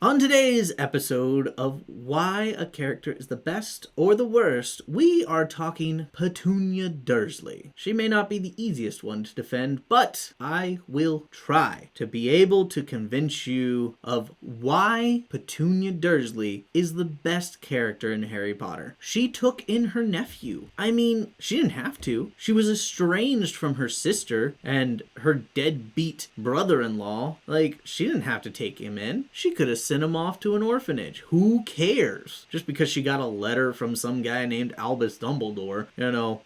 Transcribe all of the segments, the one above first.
On today's episode of Why a Character is the Best or the Worst, we are talking Petunia Dursley. She may not be the easiest one to defend, but I will try to be able to convince you of why Petunia Dursley is the best character in Harry Potter. She took in her nephew. I mean, she didn't have to. She was estranged from her sister and her deadbeat brother-in-law. Like, she didn't have to take him in. She could have sent him off to an orphanage. Who cares? Just because she got a letter from some guy named Albus Dumbledore,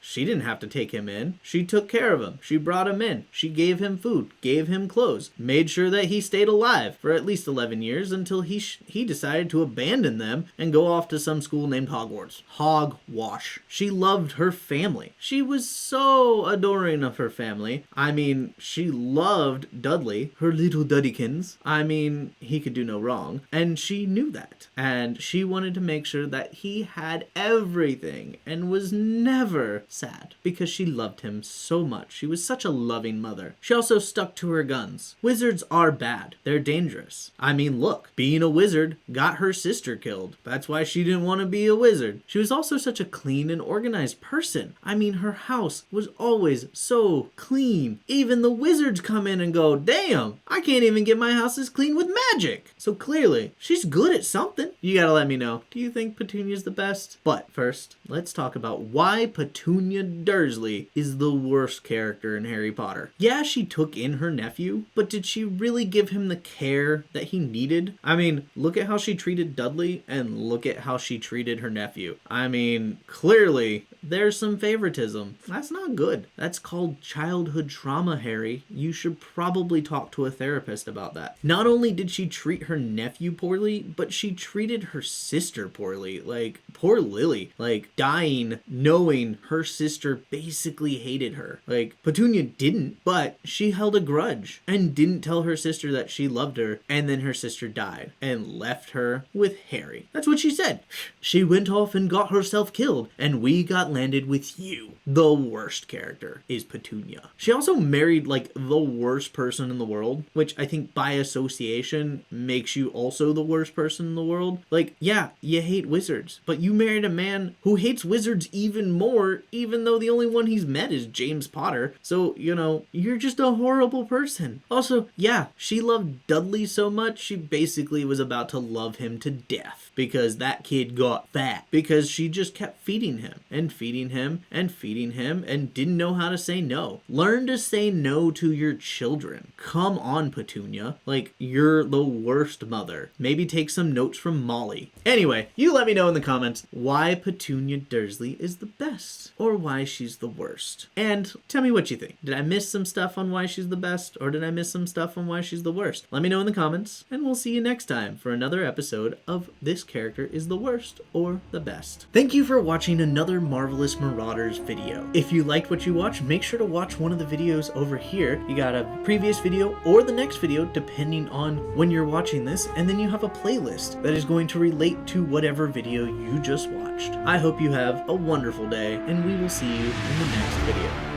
she didn't have to take him in. She took care of him. She brought him in. She gave him food, gave him clothes, made sure that he stayed alive for at least 11 years until he decided to abandon them and go off to some school named Hogwarts. Hogwash. She loved her family. She was so adoring of her family. I mean, she loved Dudley, her little Duddykins. I mean, he could do no wrong. And she knew that. And she wanted to make sure that he had everything and was never sad because she loved him so much. She was such a loving mother. She also stuck to her guns. Wizards are bad. They're dangerous. I mean, look, being a wizard got her sister killed. That's why she didn't want to be a wizard. She was also such a clean and organized person. I mean, her house was always so clean. Even the wizards come in and go, damn, I can't even get my house as clean with magic. So clearly, she's good at something. You gotta let me know. Do you think Petunia's the best? But first, let's talk about why Petunia Dursley is the worst character in Harry Potter. Yeah, she took in her nephew, but did she really give him the care that he needed? I mean, look at how she treated Dudley and look at how she treated her nephew. I mean, clearly, there's some favoritism. That's not good. That's called childhood trauma, Harry. You should probably talk to a therapist about that. Not only did she treat her nephew poorly, but she treated her sister poorly. Like, poor Lily. Like, dying knowing her sister basically hated her. Like, Petunia didn't, but she held a grudge and didn't tell her sister that she loved her, and then her sister died and left her with Harry. That's what she said. She went off and got herself killed, and we got landed with you. The worst character is Petunia. She also married, like, the worst person in the world, which I think by association makes you also the worst person in the world. Like, yeah, you hate wizards, but you married a man who hates wizards even more, even though the only one he's met is James Potter. So, you're just a horrible person. Also, yeah, she loved Dudley so much, she basically was about to love him to death because that kid got fat because she just kept feeding him and feeding him and feeding him and didn't know how to say no. Learn to say no to your children. Come on, Petunia. Like, you're the worst mother. Maybe take some notes from Molly. Anyway, you let me know in the comments why Petunia Dursley is the best or why she's the worst. And tell me what you think. Did I miss some stuff on why she's the best or did I miss some stuff on why she's the worst? Let me know in the comments and we'll see you next time for another episode of This Character is the Worst or the Best. Thank you for watching another Marvelous Marauders video. If you liked what you watched, make sure to watch one of the videos over here. You got a previous video or the next video depending on when you're watching this, and then you have a playlist that is going to relate to whatever video you just watched. I hope you have a wonderful day and we will see you in the next video.